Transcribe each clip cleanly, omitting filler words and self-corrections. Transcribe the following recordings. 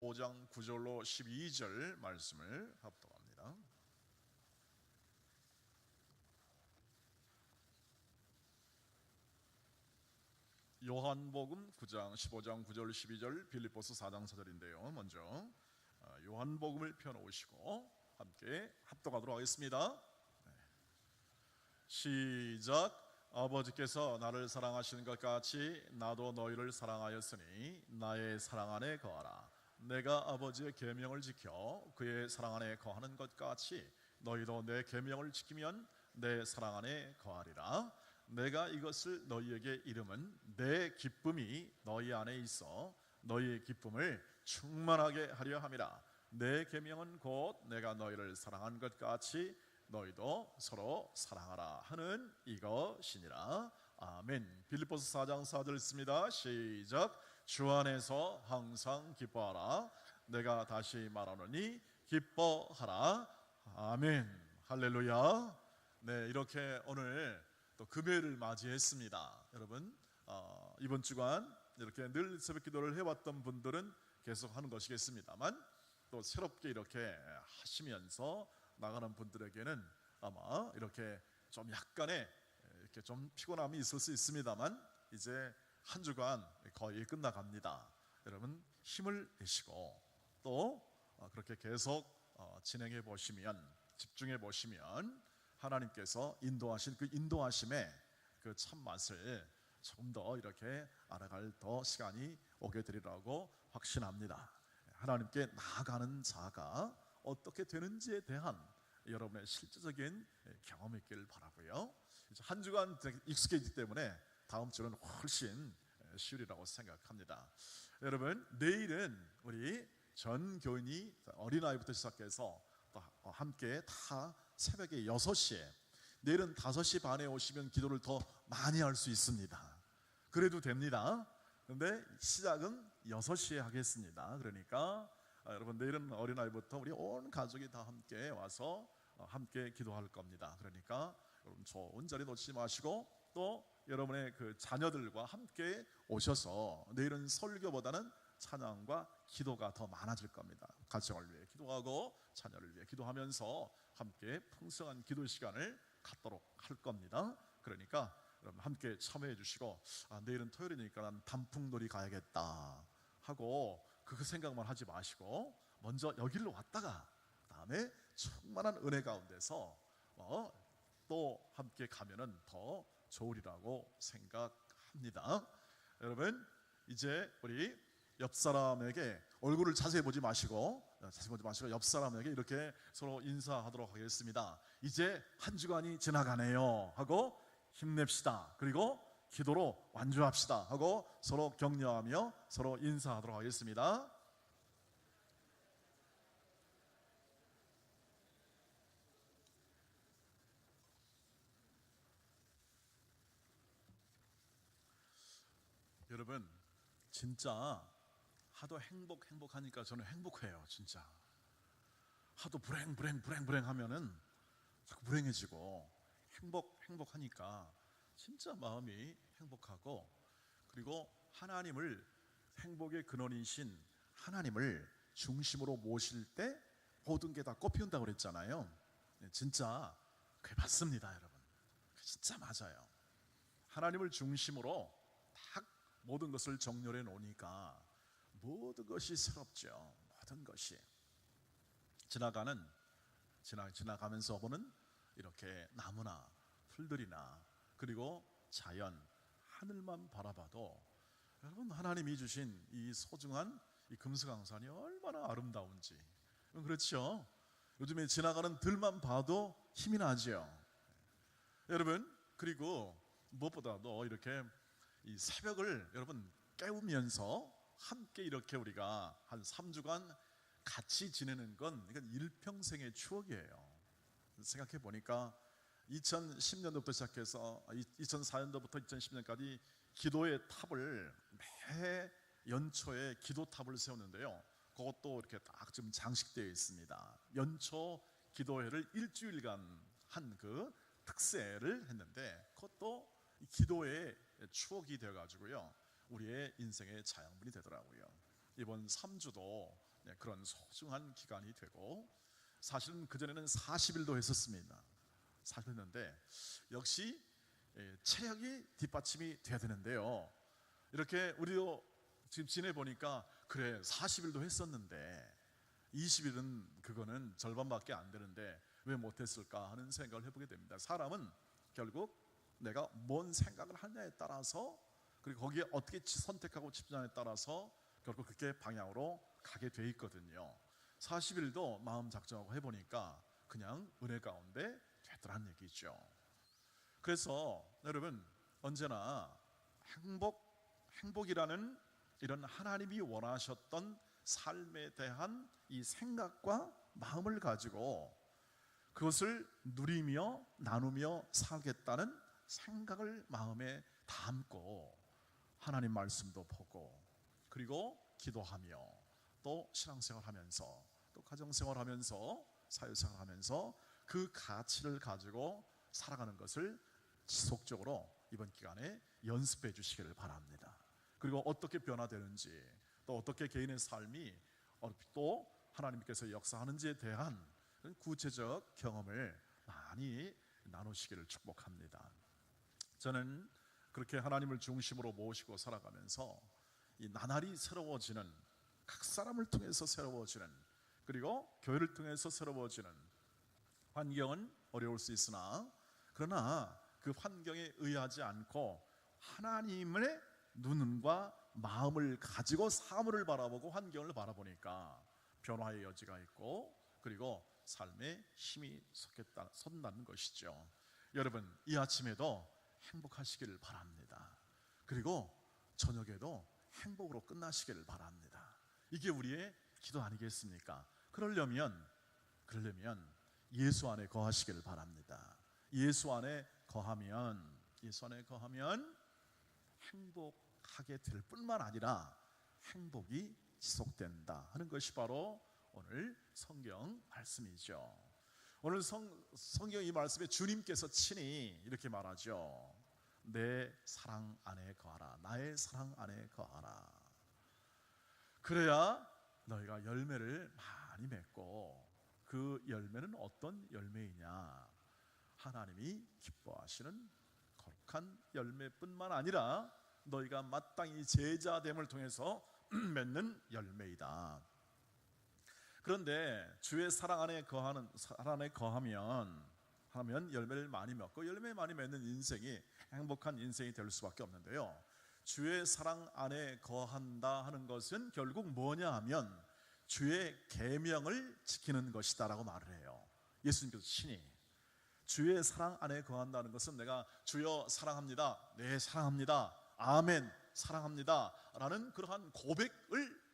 5장 9절로 12절 말씀을 합독합니다. 요한복음 9장 15장 9절 12절, 빌립보서 4장 4절인데요. 먼저 요한복음을 펴놓으시고 함께 합독하도록 하겠습니다. 시작. 아버지께서 나를 사랑하시는 것 같이 나도 너희를 사랑하였으니 나의 사랑 안에 거하라. 내가 아버지의 계명을 지켜 그의 사랑 안에 거하는 것 같이 너희도 내 계명을 지키면 내 사랑 안에 거하리라. 내가 이것을 너희에게 이름은 내 기쁨이 너희 안에 있어 너희의 기쁨을 충만하게 하려 함이라. 내 계명은 곧 내가 너희를 사랑한 것 같이 너희도 서로 사랑하라 하는 이것이니라. 아멘. 빌립보서 4장 4절 있습니다. 시작. 주 안에서 항상 기뻐하라. 내가 다시 말하노니 기뻐하라. 아멘. 할렐루야. 네, 이렇게 오늘 또 금요일을 맞이했습니다. 여러분, 이번 주간 이렇게 늘 새벽 기도를 해왔던 분들은 계속 하는 것이겠습니다만, 또 새롭게 이렇게 하시면서 나가는 분들에게는 아마 이렇게 좀 약간의 이렇게 좀 피곤함이 있을 수 있습니다만, 이제 한 주간 거의 끝나갑니다. 여러분, 힘을 내시고 또 그렇게 계속 진행해 보시면, 집중해 보시면 하나님께서 인도하신 그 인도하심의 그 참맛을 조금 더 이렇게 알아갈 더 시간이 오게 되리라고 확신합니다. 하나님께 나아가는 자가 어떻게 되는지에 대한 여러분의 실제적인 경험이 있기를 바라고요. 한 주간 익숙해지기 때문에 다음 주는 훨씬 쉬우리라고 생각합니다. 여러분, 내일은 우리 전 교인이 어린아이부터 시작해서 함께 다 새벽에 6시에, 내일은 5시 반에 오시면 기도를 더 많이 할 수 있습니다. 그래도 됩니다. 그런데 시작은 6시에 하겠습니다. 그러니까 여러분, 내일은 어린아이부터 우리 온 가족이 다 함께 와서 함께 기도할 겁니다. 그러니까 여러분, 좋은 자리 놓치지 마시고 또 여러분의 그 자녀들과 함께 오셔서 내일은 설교보다는 찬양과 기도가 더 많아질 겁니다. 가정을 위해 기도하고 자녀를 위해 기도하면서 함께 풍성한 기도 시간을 갖도록 할 겁니다. 그러니까 여러분 함께 참여해 주시고, 내일은 토요일이니까 난 단풍놀이 가야겠다 하고 그 생각만 하지 마시고 먼저 여기로 왔다가 그다음에 충만한 은혜 가운데서 또 함께 가면은 더 좋으리라고 생각합니다. 여러분, 이제 우리 옆 사람에게 얼굴을 자세히 보지 마시고 옆 사람에게 이렇게 서로 인사하도록 하겠습니다. 이제 한 주간이 지나가네요 하고 힘냅시다. 그리고 기도로 완주합시다 하고 서로 격려하며 서로 인사하도록 하겠습니다. 여러분, 진짜 하도 행복하니까 저는 행복해요. 진짜 하도 불행 하면은 자꾸 불행해지고, 행복하니까 진짜 마음이 행복하고, 그리고 하나님을, 행복의 근원이신 하나님을 중심으로 모실 때 모든 게 다 꽃피운다고 그랬잖아요. 진짜 그게 맞습니다. 여러분, 진짜 맞아요. 하나님을 중심으로 딱 모든 것을 정렬해 놓으니까 모든 것이 새롭죠. 모든 것이 지나가면서 보는 이렇게 나무나 풀들이나 그리고 자연, 하늘만 바라봐도 여러분, 하나님이 주신 이 소중한 이 금수강산이 얼마나 아름다운지, 그렇죠? 요즘에 지나가는 들만 봐도 힘이 나죠. 여러분, 그리고 무엇보다도 이렇게 이 새벽을 여러분 깨우면서 함께 이렇게 우리가 한 3주간 같이 지내는 건 이건 일평생의 추억이에요. 생각해 보니까 2010년도부터 시작해서 2004년도부터 2010년까지 기도의 탑을 매 연초에 기도탑을 세웠는데요. 그것도 이렇게 딱 지금 장식되어 있습니다. 연초 기도회를 일주일간 한 그 특세를 했는데, 그것도 기도의 추억이 되어가지고요, 우리의 인생의 자양분이 되더라고요. 이번 3주도 그런 소중한 기간이 되고, 사실은 그전에는 40일도 했었습니다. 40일 했는데 역시 체력이 뒷받침이 돼야 되는데요, 이렇게 우리도 지금 지내보니까 그래 40일도 했었는데 20일은 그거는 절반밖에 안 되는데 왜 못했을까 하는 생각을 해보게 됩니다. 사람은 결국 내가 뭔 생각을 하냐에 따라서, 그리고 거기에 어떻게 선택하고 집중하냐에 따라서 결국 그렇게 방향으로 가게 돼 있거든요. 40일도 마음 작정하고 해보니까 그냥 은혜 가운데 되더란 얘기죠. 그래서 여러분, 언제나 행복이라는 이런 하나님이 원하셨던 삶에 대한 이 생각과 마음을 가지고 그것을 누리며 나누며 살겠다는 생각을 마음에 담고 하나님 말씀도 보고, 그리고 기도하며, 또 신앙생활하면서, 또 가정생활하면서, 사회생활하면서 그 가치를 가지고 살아가는 것을 지속적으로 이번 기간에 연습해 주시기를 바랍니다. 그리고 어떻게 변화되는지, 또 어떻게 개인의 삶이 또 하나님께서 역사하는지에 대한 구체적 경험을 많이 나누시기를 축복합니다. 저는 그렇게 하나님을 중심으로 모시고 살아가면서 이 나날이 새로워지는, 각 사람을 통해서 새로워지는, 그리고 교회를 통해서 새로워지는 환경은 어려울 수 있으나, 그러나 그 환경에 의하지 않고 하나님의 눈과 마음을 가지고 사물을 바라보고 환경을 바라보니까 변화의 여지가 있고, 그리고 삶에 힘이 솟는다는 것이죠. 여러분, 이 아침에도 행복하시기를 바랍니다. 그리고 저녁에도 행복으로 끝나시기를 바랍니다. 이게 우리의 기도 아니겠습니까? 그러려면 예수 안에 거하시기를 바랍니다. 예수 안에 거하면 행복하게 될 뿐만 아니라 행복이 지속된다 하는 것이 바로 오늘 성경 말씀이죠. 오늘 성경 이 말씀에 주님께서 친히 이렇게 말하죠. 내 사랑 안에 거하라. 나의 사랑 안에 거하라. 그래야 너희가 열매를 많이 맺고, 그 열매는 어떤 열매이냐? 하나님이 기뻐하시는 거룩한 열매뿐만 아니라 너희가 마땅히 제자됨을 통해서 맺는 열매이다. 그런데 주의 사랑 안에 거하면 열매를 많이 맺고, 열매 많이 맺는 인생이 행복한 인생이 될 수밖에 없는데요, 주의 사랑 안에 거한다 하는 것은 결국 뭐냐 하면 주의 계명을 지키는 것이다라고 말을 해요. 예수님께서 친히 주의 사랑 안에 거한다는 것은 내가 주여 사랑합니다, 네 사랑합니다, 아멘 사랑합니다 라는 그러한 고백을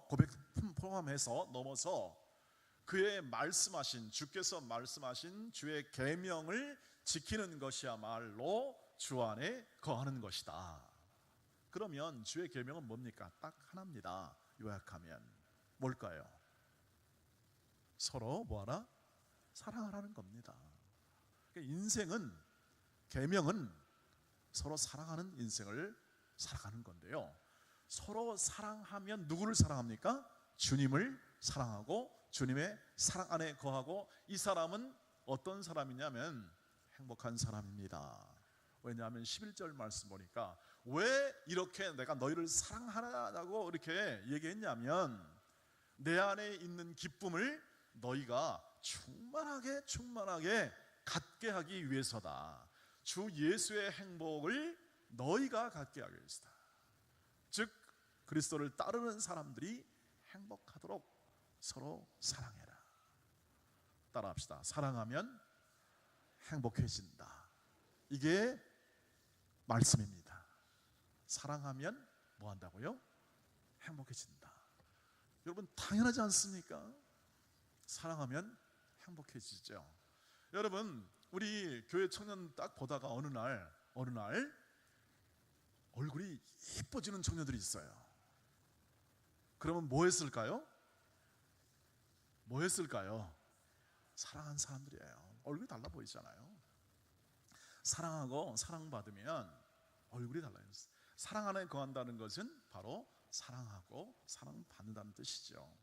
고백 포함해서 넘어서 그의 주께서 말씀하신 주의 계명을 지키는 것이야말로 주 안에 거하는 것이다. 그러면 주의 계명은 뭡니까? 딱 하나입니다. 요약하면 뭘까요? 서로 뭐하라? 사랑하라는 겁니다. 인생은, 계명은 서로 사랑하는 인생을 살아가는 건데요, 서로 사랑하면 누구를 사랑합니까? 주님을 사랑하고 주님의 사랑 안에 거하고, 이 사람은 어떤 사람이냐면 행복한 사람입니다. 왜냐하면 11절 말씀 보니까 왜 이렇게 내가 너희를 사랑하라고 이렇게 얘기했냐면 내 안에 있는 기쁨을 너희가 충만하게 갖게 하기 위해서다. 주 예수의 행복을 너희가 갖게 하기 위해서다. 즉 그리스도를 따르는 사람들이 행복하도록 서로 사랑해라. 따라합시다. 사랑하면 행복해진다. 이게 말씀입니다. 사랑하면 뭐 한다고요? 행복해진다. 여러분 당연하지 않습니까? 사랑하면 행복해지죠. 여러분, 우리 교회 청년 딱 보다가 어느 날 얼굴이 예뻐지는 청년들이 있어요. 그러면 뭐 했을까요? 사랑한 사람들이에요. 얼굴이 달라 보이잖아요. 사랑하고 사랑받으면 얼굴이 달라요. 사랑 안에 거한다는 것은 바로 사랑하고 사랑받는다는 뜻이죠.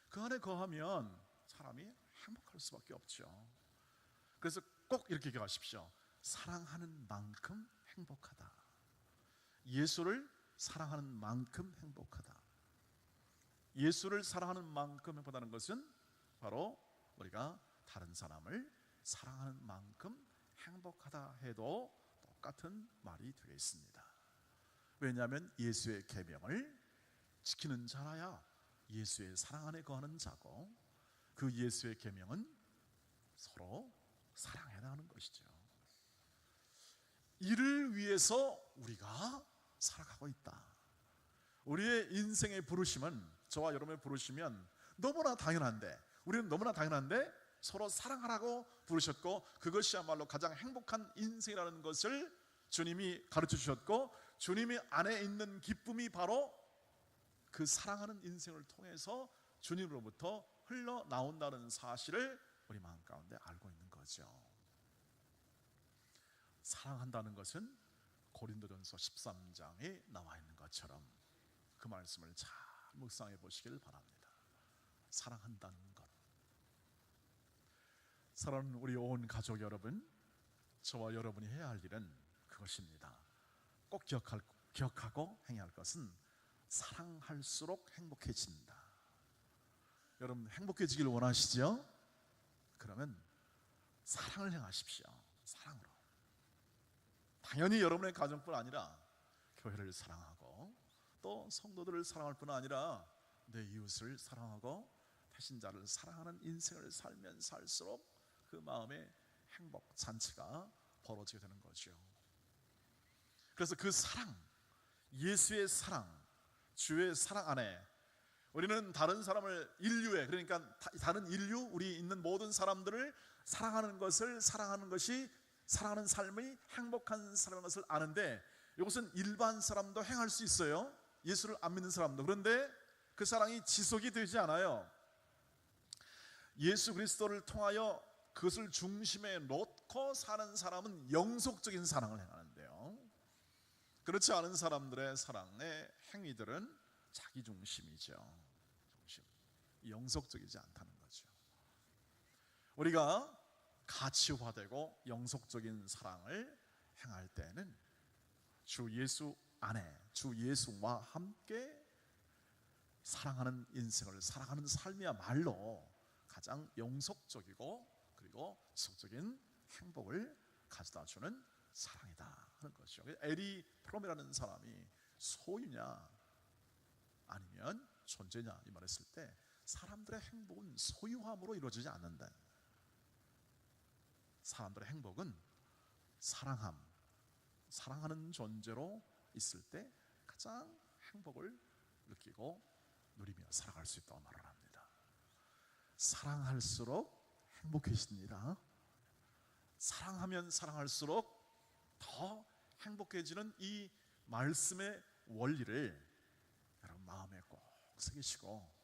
그 안에 거하면 사람이 행복할 수밖에 없죠. 그래서 꼭 이렇게 기억하십시오. 사랑하는 만큼 행복하다. 예수를 사랑하는 만큼 행복하다. 예수를 사랑하는 만큼 행복하다는 것은 바로 우리가 다른 사람을 사랑하는 만큼 행복하다 해도 똑같은 말이 되겠습니다. 왜냐하면 예수의 계명을 지키는 자라야 예수의 사랑 안에 거하는 자고, 그 예수의 계명은 서로 사랑해야 하는 것이죠. 이를 위해서 우리가 살아가고 있다. 우리의 인생의 부르심은, 저와 여러분의 부르시면 너무나 당연한데, 우리는 너무나 당연한데 서로 사랑하라고 부르셨고, 그것이야말로 가장 행복한 인생이라는 것을 주님이 가르쳐 주셨고, 주님이 안에 있는 기쁨이 바로 그 사랑하는 인생을 통해서 주님으로부터 흘러나온다는 사실을 우리 마음 가운데 알고 있는 거죠. 사랑한다는 것은 고린도전서 13장에 나와 있는 것처럼 그 말씀을 잘 묵상해 보시길 바랍니다. 사랑한다는 것. 사랑하는 우리 온 가족 여러분, 저와 여러분이 해야 할 일은 그것입니다. 꼭 기억하고 행해야 할 것은 사랑할수록 행복해진다. 여러분 행복해지길 원하시죠? 그러면 사랑을 행하십시오. 사랑으로. 당연히 여러분의 가정뿐 아니라 교회를 사랑하고 또 성도들을 사랑할 뿐 아니라 내 이웃을 사랑하고 배신자를 사랑하는 인생을 살면 살수록 그 마음의 행복 잔치가 벌어지게 되는 거죠. 그래서 그 사랑, 예수의 사랑, 주의 사랑 안에 우리는 다른 사람을, 인류에, 그러니까 다른 인류, 우리 있는 모든 사람들을 사랑하는 것을, 사랑하는 것이 사랑하는 삶이 행복한 삶인 것을 아는데, 이것은 일반 사람도 행할 수 있어요. 예수를 안 믿는 사람도. 그런데 그 사랑이 지속이 되지 않아요. 예수 그리스도를 통하여 그것을 중심에 놓고 사는 사람은 영속적인 사랑을 행하는데요, 그렇지 않은 사람들의 사랑의 행위들은 자기 중심이죠. 중심. 영속적이지 않다는 거죠. 우리가 가치화되고 영속적인 사랑을 행할 때는 주 예수 안에, 주 예수와 함께 사랑하는 인생을 살아가는 삶이야말로 가장 영속적이고 그리고 지속적인 행복을 가져다주는 사랑이다 하는 것이죠. 에리 프롬이라는 사람이 소유냐 아니면 존재냐 이 말했을 때, 사람들의 행복은 소유함으로 이루어지지 않는다. 사람들의 행복은 사랑함, 사랑하는 존재로 있을 때 가장 행복을 느끼고 누리며 살아갈 수 있다고 말을 합니다. 사랑할수록 행복해집니다. 사랑하면 사랑할수록 더 행복해지는 이 말씀의 원리를 여러분 마음에 꼭 새기시고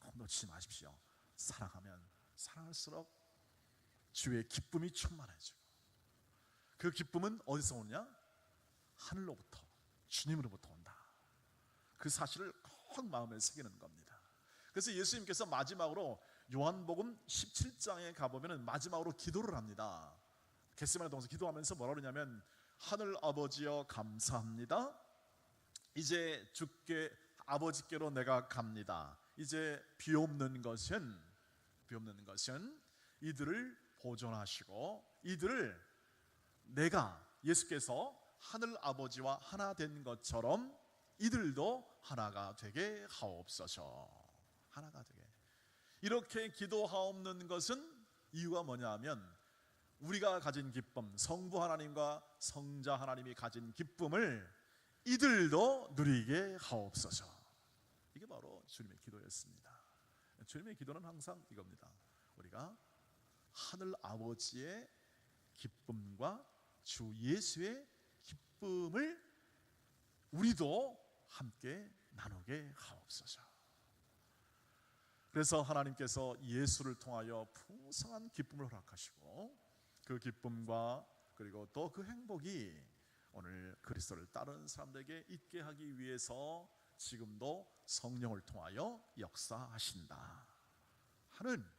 꼭 놓치지 마십시오. 사랑하면 사랑할수록 주의 기쁨이 충만해지고, 그 기쁨은 어디서 오느냐? 하늘로부터, 주님으로부터 온다. 그 사실을 꼭 마음에 새기는 겁니다. 그래서 예수님께서 마지막으로 요한복음 17장에 가보면 마지막으로 기도를 합니다. 겟세마네 동산 기도하면서 뭐라 그러냐면, 하늘 아버지여 감사합니다. 이제 주께 아버지께로 내가 갑니다. 이제 비옵는 것은 이들을 보존하시고, 이들을 내가, 예수께서 하늘 아버지와 하나 된 것처럼 이들도 하나가 되게 하옵소서. 하나가 되게. 이렇게 기도하옵는 것은 이유가 뭐냐 하면, 우리가 가진 기쁨, 성부 하나님과 성자 하나님이 가진 기쁨을 이들도 누리게 하옵소서. 이게 바로 주님의 기도였습니다. 주님의 기도는 항상 이겁니다. 우리가 하늘 아버지의 기쁨과 주 예수의 기쁨을 우리도 함께 나누게 하옵소서. 그래서 하나님께서 예수를 통하여 풍성한 기쁨을 허락하시고, 그 기쁨과 그리고 또 그 행복이 오늘 그리스도를 따르는 사람들에게 있게 하기 위해서 지금도 성령을 통하여 역사하신다 하는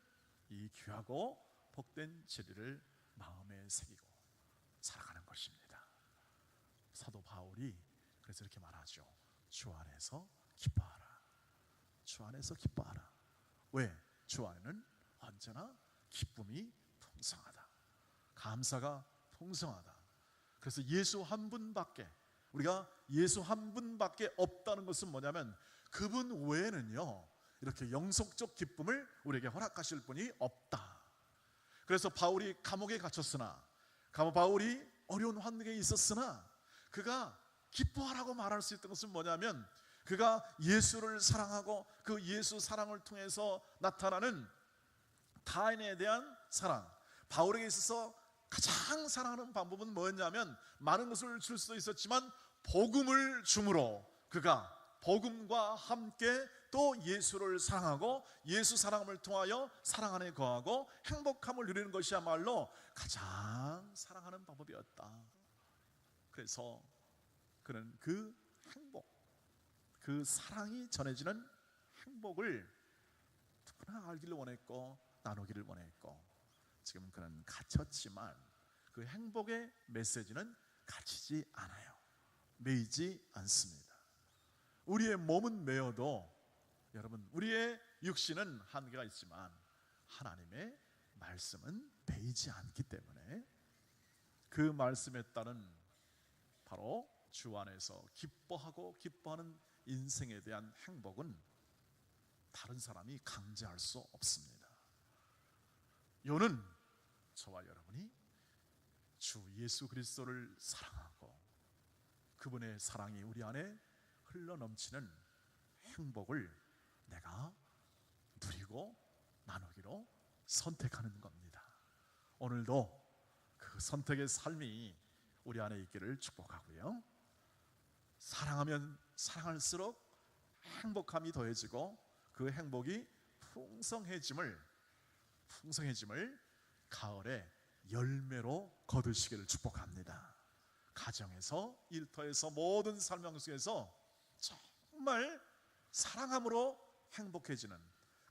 이 귀하고 복된 진리를 마음에 새기고 살아가는 것입니다. 사도 바울이 그래서 이렇게 말하죠. 주 안에서 기뻐하라. 주 안에서 기뻐하라. 왜? 주 안에는 언제나 기쁨이 풍성하다. 감사가 풍성하다. 그래서 예수 한 분밖에, 우리가 예수 한 분밖에 없다는 것은 뭐냐면 그분 외에는요 이렇게 영속적 기쁨을 우리에게 허락하실 분이 없다. 그래서 바울이 감옥에 갇혔으나, 바울이 어려운 환경에 있었으나 그가 기뻐하라고 말할 수 있던 것은 뭐냐면 그가 예수를 사랑하고 그 예수 사랑을 통해서 나타나는 타인에 대한 사랑, 바울에게 있어서 가장 사랑하는 방법은 뭐였냐면 많은 것을 줄 수도 있었지만 복음을 줌으로 그가 복음과 함께 또 예수를 사랑하고 예수 사랑을 통하여 사랑 안에 거하고 행복함을 누리는 것이야말로 가장 사랑하는 방법이었다. 그래서 그는 그 행복, 그 사랑이 전해지는 행복을 누구나 알기를 원했고 나누기를 원했고, 지금 그는 갇혔지만 그 행복의 메시지는 갇히지 않아요. 매이지 않습니다. 우리의 몸은 매여도 여러분, 우리의 육신은 한계가 있지만 하나님의 말씀은 매이지 않기 때문에 그 말씀에 따른 바로 주 안에서 기뻐하고 기뻐하는 인생에 대한 행복은 다른 사람이 강제할 수 없습니다. 요는 저와 여러분이 주 예수 그리스도를 사랑하고 그분의 사랑이 우리 안에 흘러넘치는 행복을 내가 누리고 나누기로 선택하는 겁니다. 오늘도 그 선택의 삶이 우리 안에 있기를 축복하고요, 사랑하면 사랑할수록 행복함이 더해지고 그 행복이 풍성해짐을 가을에 열매로 거두시기를 축복합니다. 가정에서, 일터에서, 모든 삶 속에서 정말 사랑함으로 행복해지는,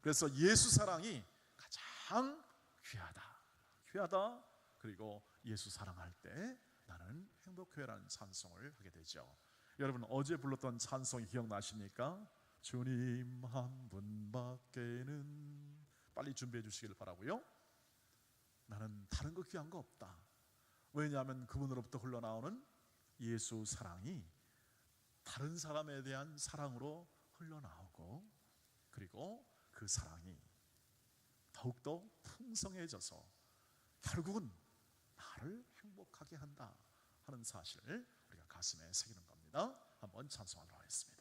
그래서 예수 사랑이 가장 귀하다. 그리고 예수 사랑할 때 나는 행복해라는 찬송을 하게 되죠. 여러분, 어제 불렀던 찬송이 기억나십니까? 주님 한 분밖에는, 빨리 준비해 주시기를 바라고요. 나는 다른 거 귀한 거 없다. 왜냐하면 그분으로부터 흘러나오는 예수 사랑이 다른 사람에 대한 사랑으로 흘러나오고, 그리고 그 사랑이 더욱더 풍성해져서 결국은 나를 행복하게 한다 하는 사실을 우리가 가슴에 새기는 겁니다. 한번 찬송하도록 하겠습니다.